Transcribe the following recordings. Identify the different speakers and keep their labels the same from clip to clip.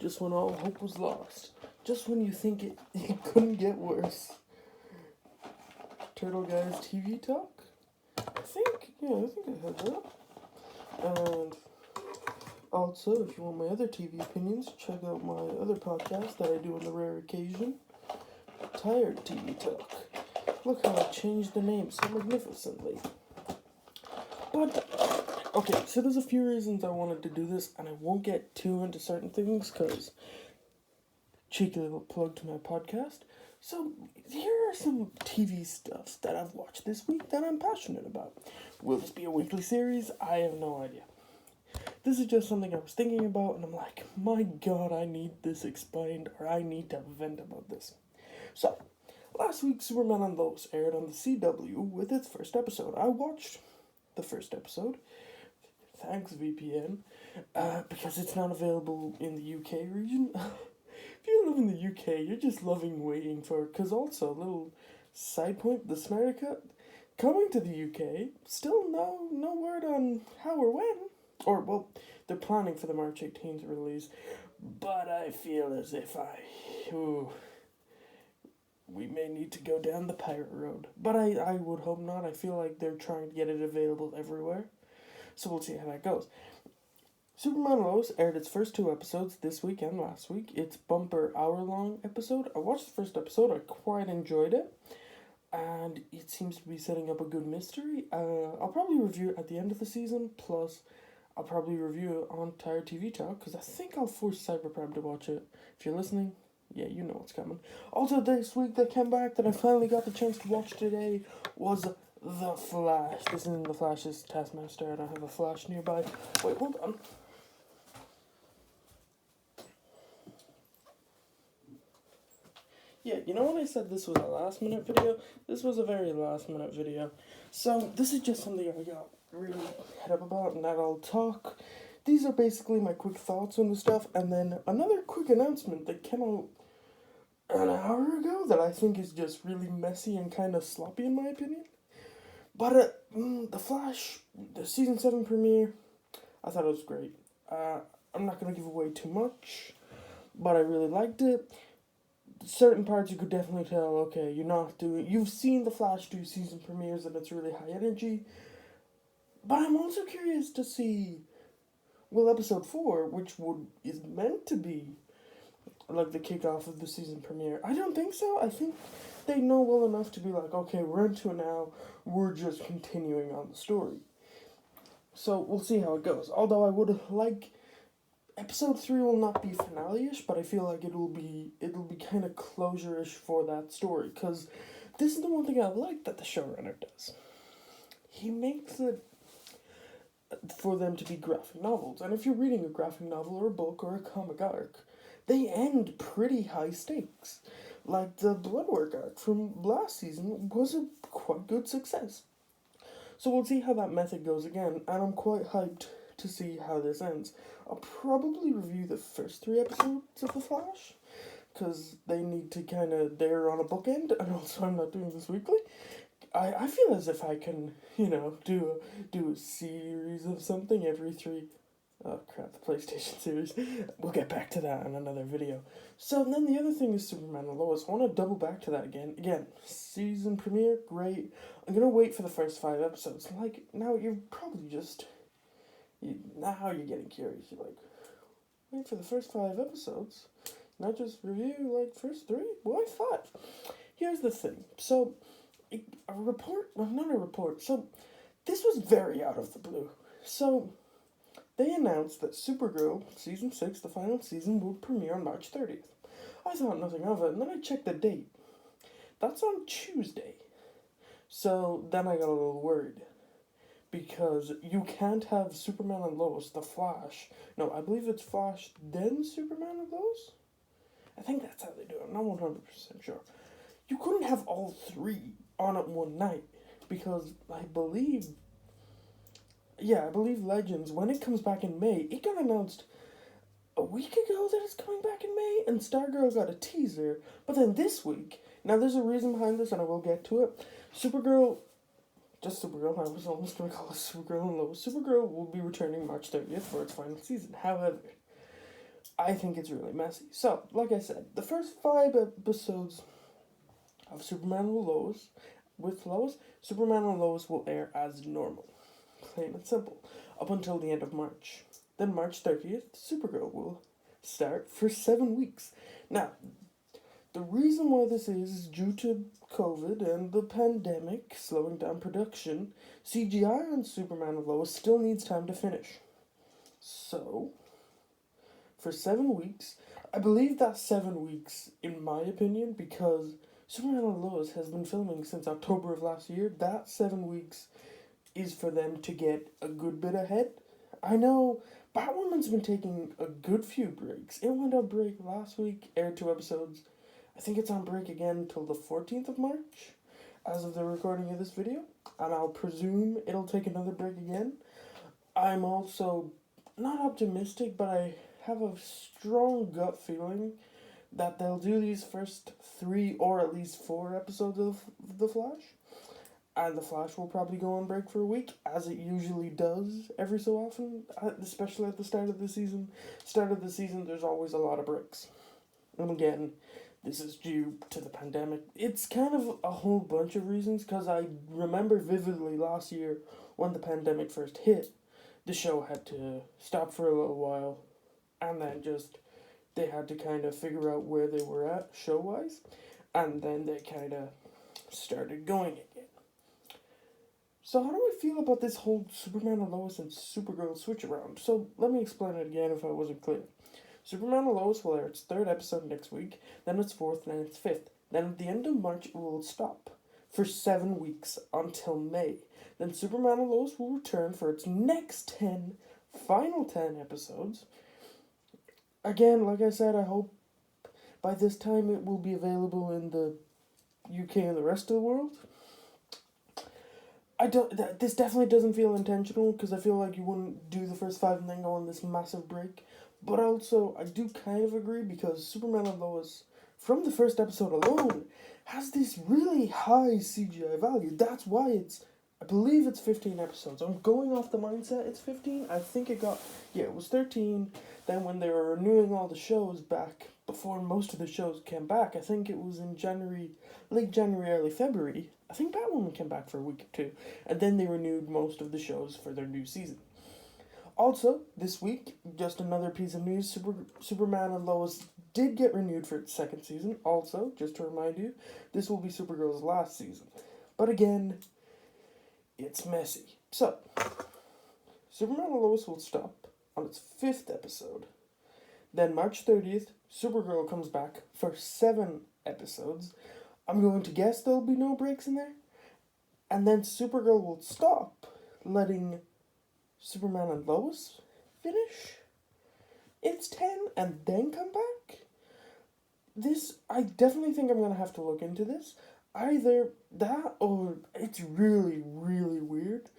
Speaker 1: just when all hope was lost, just when you think it couldn't get worse. Turtle Guys TV Talk? I think I had that. And also, if you want my other TV opinions, check out my other podcast that I do on the rare occasion, Tired TV Talk. Look how I changed the name so magnificently. But, okay, so there's a few reasons I wanted to do this, and I won't get too into certain things, because cheeky little plug to my podcast. So, here are some TV stuff that I've watched this week that I'm passionate about. Will this be a weekly series? I have no idea. This is just something I was thinking about, and I'm like, my god, I need this explained, or I need to vent about this. So, last week, Superman and Lois aired on the CW with its first episode. I watched the first episode. Thanks, VPN. Because it's not available in the UK region. If you live in the UK, you're just loving waiting for it. Because also, a little side point, the Snyder Cut, coming to the UK, still no word on how or when. Or, well, they're planning for the March 18th release. But I feel as if we may need to go down the pirate road. But I would hope not. I feel like they're trying to get it available everywhere. So we'll see how that goes. Superman and Lois aired its first 2 episodes this week and last week. It's bumper hour-long episode. I watched the first episode. I quite enjoyed it. And it seems to be setting up a good mystery. I'll probably review it at the end of the season. Plus, I'll probably review it on Tired TV Talk. Because I think I'll force Cyberprime to watch it. If you're listening, yeah, you know what's coming. Also, this week that came back that I finally got the chance to watch today was The Flash. This isn't The Flash's Taskmaster. I don't have a Flash nearby. Wait, hold on. Yeah, you know when I said this was a last-minute video? This was a very last-minute video. So, this is just something I got really head up about, and that I'll talk. These are basically my quick thoughts on the stuff, and then another quick announcement that came out an hour ago that I think is just really messy and kind of sloppy in my opinion. But, The Flash, the Season 7 premiere, I thought it was great. I'm not going to give away too much, but I really liked it. Certain parts you could definitely tell, okay, you've seen The Flash do season premieres and it's really high energy. But I'm also curious to see, will episode 4, which is meant to be like the kickoff of the season premiere, I don't think so. I think they know well enough to be like, okay, we're into it now, we're just continuing on the story. So we'll see how it goes. Although I would like, episode 3 will not be finale-ish, but I feel like it'll be kind of closure-ish for that story, because this is the one thing I like that the showrunner does. He makes it for them to be graphic novels, and if you're reading a graphic novel or a book or a comic arc, they end pretty high stakes. Like the Bloodwork arc from last season was a quite good success. So we'll see how that method goes again, and I'm quite hyped to see how this ends. I'll probably review the first 3 episodes of The Flash, because they're on a bookend, and also I'm not doing this weekly. I feel as if I can, do a series of something every 3... Oh crap, the PlayStation series. We'll get back to that in another video. So then the other thing is Superman and Lois. I want to double back to that again. Again, season premiere, great. I'm going to wait for the first 5 episodes. Like, now you're probably now you're getting curious. You're like, wait for the first 5 episodes? Not just review, first 3? Why 5? Here's the thing. So, so, this was very out of the blue. So, they announced that Supergirl, Season 6, the final season, will premiere on March 30th. I thought nothing of it, and then I checked the date. That's on Tuesday. So then I got a little worried. Because you can't have Superman and Lois, The Flash. No, I believe it's Flash, then Superman and Lois? I think that's how they do it. I'm not 100% sure. You couldn't have all 3 on at one night. Because I believe Legends, when it comes back in May, it got announced a week ago that it's coming back in May, and Stargirl got a teaser, but then this week, now there's a reason behind this, and I will get to it, Supergirl, I was almost going to call it Supergirl and Lois, Supergirl will be returning March 30th for its final season. However, I think it's really messy. So, like I said, the first 5 episodes of Superman with Lois, Superman and Lois will air as normal. Plain and simple. Up until the end of March. Then March 30th, Supergirl will start for 7 weeks. Now, the reason why this is due to COVID and the pandemic slowing down production. CGI on Superman and Lois still needs time to finish. So, for 7 weeks, I believe that's 7 weeks, in my opinion, because Superman and Lois has been filming since October of last year. That 7 weeks is for them to get a good bit ahead. I know Batwoman's been taking a good few breaks. It went on break last week, aired 2 episodes. I think it's on break again until the 14th of March, as of the recording of this video, and I'll presume it'll take another break again. I'm also not optimistic, but I have a strong gut feeling that they'll do these first 3 or at least 4 episodes of The Flash, and The Flash will probably go on break for a week, as it usually does every so often, especially at the start of the season. There's always a lot of breaks. And again, this is due to the pandemic. It's kind of a whole bunch of reasons, because I remember vividly last year when the pandemic first hit, the show had to stop for a little while, and then they had to kind of figure out where they were at show-wise, and then they kind of started going again. So how do I feel about this whole Superman and Lois and Supergirl switch around? So let me explain it again if I wasn't clear. Superman and Lois will air its 3rd episode next week, then its 4th, then its 5th. Then at the end of March it will stop for 7 weeks until May. Then Superman and Lois will return for its next final 10 episodes. Again, like I said, I hope by this time it will be available in the UK and the rest of the world. This definitely doesn't feel intentional, because I feel like you wouldn't do the first 5 and then go on this massive break. But also, I do kind of agree, because Superman and Lois, from the first episode alone, has this really high CGI value. That's why I believe it's 15 episodes. I'm going off the mindset it's 15. I think it was 13. Then when they were renewing all the shows back, before most of the shows came back, I think it was in late January, early February, I think Batwoman came back for a week or 2. And then they renewed most of the shows for their new season. Also, this week, just another piece of news, Superman and Lois did get renewed for its 2nd season. Also, just to remind you, this will be Supergirl's last season. But again, it's messy. So, Superman and Lois will stop on its 5th episode. Then March 30th, Supergirl comes back for 7 episodes. I'm going to guess there'll be no breaks in there. And then Supergirl will stop, letting Superman and Lois finish its 10 and then come back. I definitely think I'm going to have to look into this. Either that, or it's really, really weird.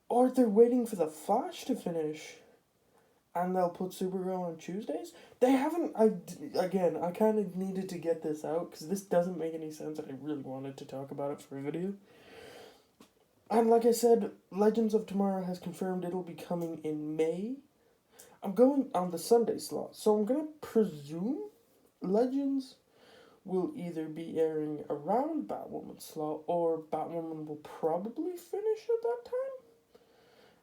Speaker 1: Or they're waiting for the Flash to finish, and they'll put Supergirl on Tuesdays. They haven't, I kind of needed to get this out, because this doesn't make any sense, and I really wanted to talk about it for a video. And like I said, Legends of Tomorrow has confirmed it'll be coming in May. I'm going on the Sunday slot, so I'm going to presume Legends will either be airing around Batwoman's slot, or Batwoman will probably finish at that time.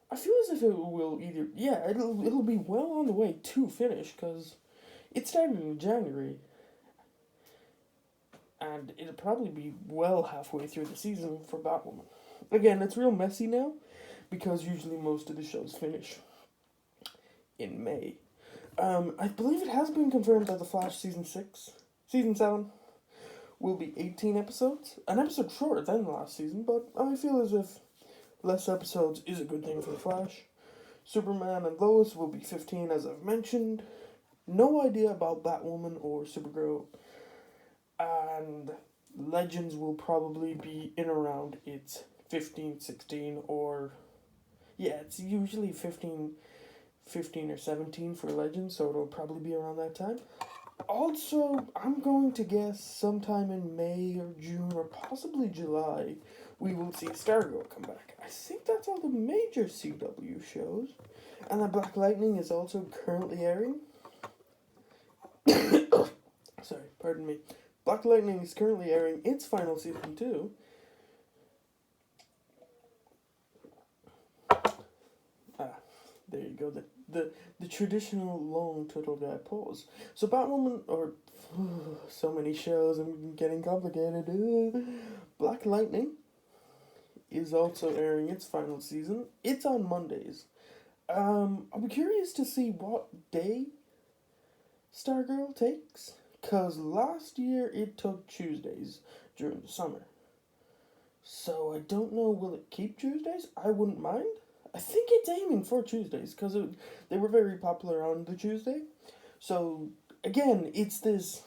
Speaker 1: I feel as if it will it'll be well on the way to finish, because it started in January. And it'll probably be well halfway through the season for Batwoman. Again, it's real messy now, because usually most of the shows finish in May. I believe it has been confirmed that The Flash Season 7 will be 18 episodes. An episode shorter than last season, but I feel as if less episodes is a good thing for The Flash. Superman and Lois will be 15, as I've mentioned. No idea about Batwoman or Supergirl. And Legends will probably be in around its 15, 16, or... yeah, it's usually 15 or 17 for Legends, so it'll probably be around that time. Also, I'm going to guess sometime in May or June or possibly July, we will see Stargirl come back. I think that's all the major CW shows. And the Black Lightning is also currently airing. Sorry, pardon me. Black Lightning is currently airing its final season too. Ah, there you go. The traditional long turtle guy pause. So Batwoman, or so many shows, I'm getting complicated. Black Lightning is also airing its final season. It's on Mondays. I'm curious to see what day Stargirl takes, cause last year it took Tuesdays during the summer. So I don't know, will it keep Tuesdays? I wouldn't mind. I think it's aiming for Tuesdays, because they were very popular on the Tuesday. So, again, it's this...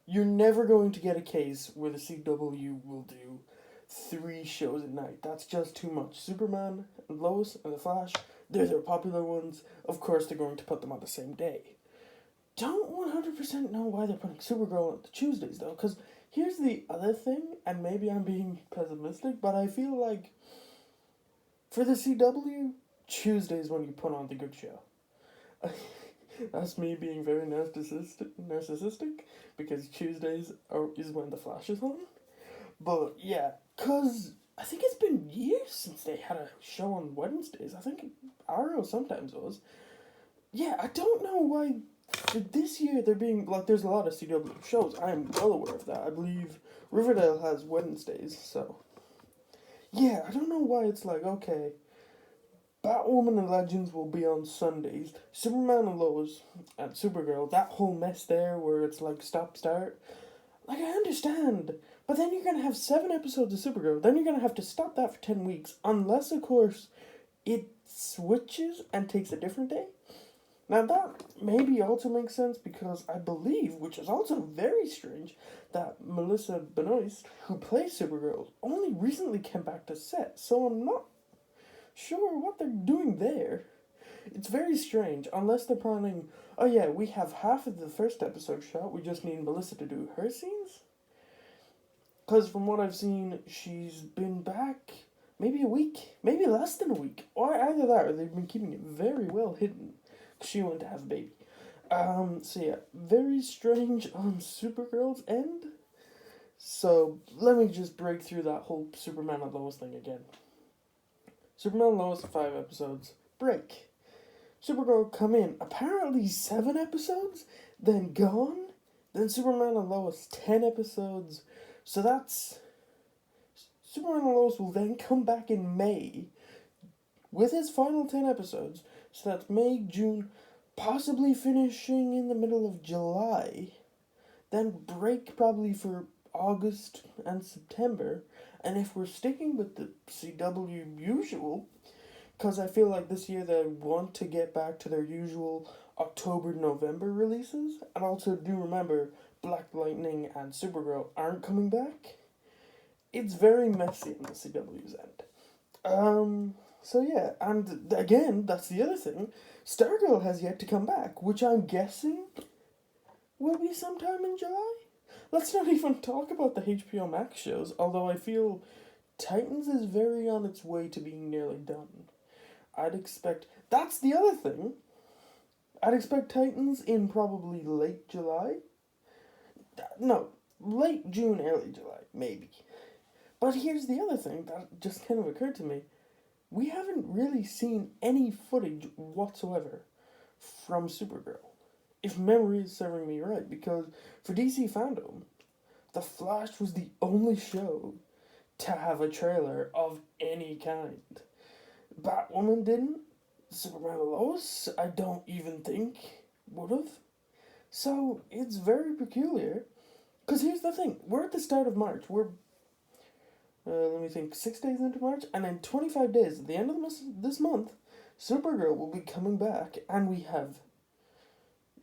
Speaker 1: You're never going to get a case where the CW will do 3 shows at night. That's just too much. Superman and Lois and The Flash, they're their popular ones. Of course, they're going to put them on the same day. Don't 100% know why they're putting Supergirl on the Tuesdays, though, because here's the other thing, and maybe I'm being pessimistic, but I feel like for the CW, Tuesday's when you put on the good show. That's me being very narcissistic, because Tuesdays is when The Flash is on. But yeah, because I think it's been years since they had a show on Wednesdays. I think Arrow sometimes was. Yeah, I don't know why this year they're being, like, there's a lot of CW shows. I am well aware of that. I believe Riverdale has Wednesdays, so. Yeah, I don't know why it's like, okay, Batwoman and Legends will be on Sundays. Superman and Lois and Supergirl, that whole mess there where it's like stop-start. Like, I understand, but then you're going to have 7 episodes of Supergirl. Then you're going to have to stop that for 10 weeks, unless, of course, it switches and takes a different day. Now, that maybe also makes sense because I believe, which is also very strange, that Melissa Benoist, who plays Supergirl, only recently came back to set, so I'm not sure what they're doing there. It's very strange, unless they're planning, oh yeah, we have half of the first episode shot, we just need Melissa to do her scenes? Because from what I've seen, she's been back maybe a week, maybe less than a week, or either that, or they've been keeping it very well hidden. She went to have a baby. So yeah, very strange on Supergirl's end. So let me just break through that whole Superman and Lois thing again. Superman and Lois 5 episodes. Break. Supergirl come in. Apparently 7 episodes. Then gone. Then Superman and Lois 10 episodes. So that's... Superman and Lois will then come back in May with his final 10 episodes. So that's May, June, possibly finishing in the middle of July. Then break probably for August and September. And if we're sticking with the CW usual, because I feel like this year they want to get back to their usual October-November releases. And also do remember, Black Lightning and Supergirl aren't coming back. It's very messy on the CW's end. So yeah, and again, that's the other thing. Stargirl has yet to come back, which I'm guessing will be sometime in July. Let's not even talk about the HBO Max shows, although I feel Titans is very on its way to being nearly done. I'd expect... That's the other thing. I'd expect Titans in probably late July. No, late June, early July, maybe. But here's the other thing that just kind of occurred to me. We haven't really seen any footage whatsoever from Supergirl, if memory is serving me right, because for DC fandom, The Flash was the only show to have a trailer of any kind. Batwoman didn't. Superman and Lois, I don't even think would have. So it's very peculiar. Because here's the thing, we're at the start of March. We're, let me think, 6 days into March? And in 25 days, at the end of this month, Supergirl will be coming back, and we have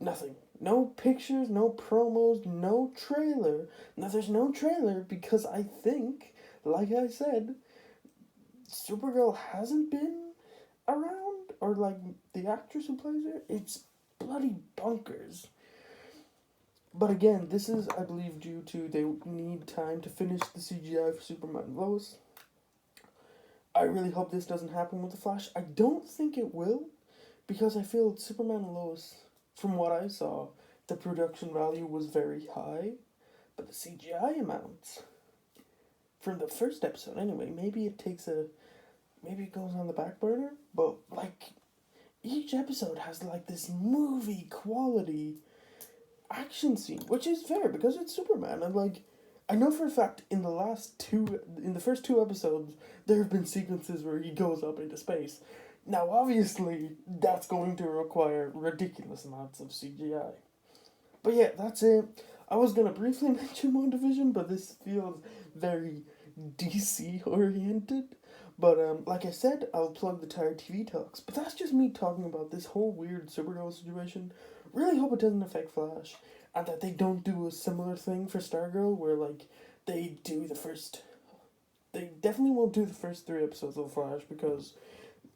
Speaker 1: nothing. No pictures, no promos, no trailer. Now, there's no trailer because I think, like I said, Supergirl hasn't been around, or like the actress who plays her. It's bloody bonkers. But again, this is, I believe, due to they need time to finish the CGI for Superman and Lois. I really hope this doesn't happen with The Flash. I don't think it will, because I feel Superman and Lois, from what I saw, the production value was very high, but the CGI amounts from the first episode anyway, maybe it goes on the back burner, but like each episode has like this movie quality action scene, which is fair because it's Superman, and like I know for a fact in the first two episodes there have been sequences where he goes up into space. Now obviously that's going to require ridiculous amounts of CGI. But yeah, that's it. I was gonna briefly mention WandaVision, but this feels very DC oriented. But like I said, I'll plug the Tired TV Talks. But that's just me talking about this whole weird Supergirl situation. Really hope it doesn't affect Flash, and that they don't do a similar thing for Stargirl, where like they definitely won't do the first 3 episodes of Flash, because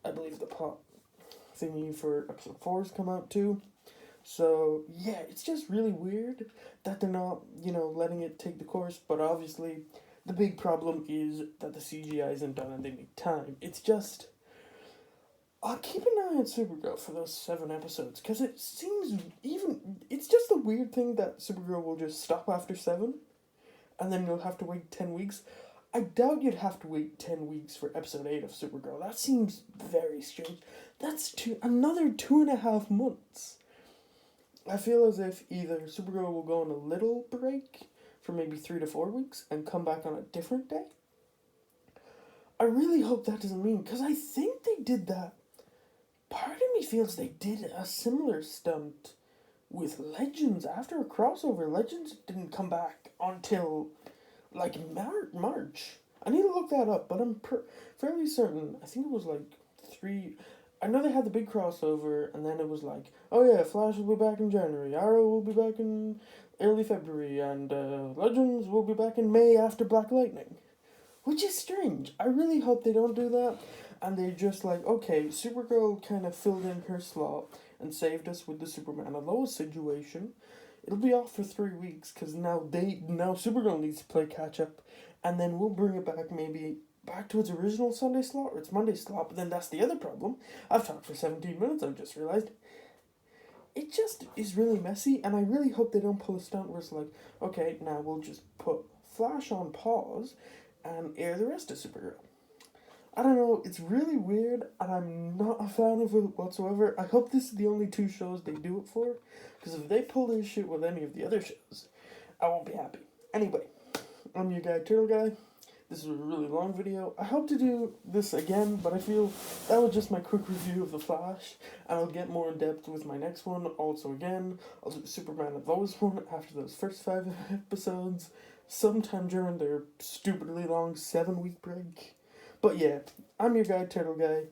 Speaker 1: I believe the plot thingy for episode 4's come out too. So yeah, it's just really weird that they're not, letting it take the course. But obviously, the big problem is that the CGI isn't done and they need time. It's just, I'll keep an eye on Supergirl for those 7 episodes, because it seems it's just a weird thing that Supergirl will just stop after 7, and then you'll have to wait 10 weeks. I doubt you'd have to wait 10 weeks for episode 8 of Supergirl. That seems very strange. That's another 2.5 months. I feel as if either Supergirl will go on a little break for maybe 3 to 4 weeks and come back on a different day. I really hope that doesn't mean, because I think they did that. Part of me feels they did a similar stunt with Legends after a crossover. Legends didn't come back until like March. I need to look that up, but I'm fairly certain. I think it was like 3. I know they had the big crossover, and then it was like, oh yeah, Flash will be back in January, Arrow will be back in early February, and Legends will be back in May after Black Lightning. Which is strange. I really hope they don't do that, and they're just like, okay, Supergirl kind of filled in her slot and saved us with the Superman and Lois situation. It'll be off for 3 weeks, because now Supergirl needs to play catch up, and then we'll bring it back maybe back to its original Sunday slot or its Monday slot. But then that's the other problem. I've talked for 17 minutes, I've just realised. It just is really messy, and I really hope they don't pull a stunt where it's like, okay, now we'll just put Flash on pause and air the rest of Supergirl. I don't know, it's really weird, and I'm not a fan of it whatsoever. I hope this is the only 2 shows they do it for, because if they pull this shit with any of the other shows, I won't be happy. Anyway, I'm your guy, Turtle Guy. This is a really long video. I hope to do this again, but I feel that was just my quick review of The Flash, and I'll get more in depth with my next one. Also again, I'll do Superman and Lois one after those first 5 episodes, sometime during their stupidly long 7-week break. But yeah, I'm your guy, Turtle Guy.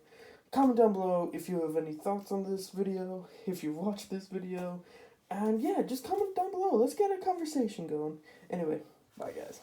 Speaker 1: Comment down below if you have any thoughts on this video, if you watched this video, and yeah, just comment down below. Let's get a conversation going. Anyway, bye guys.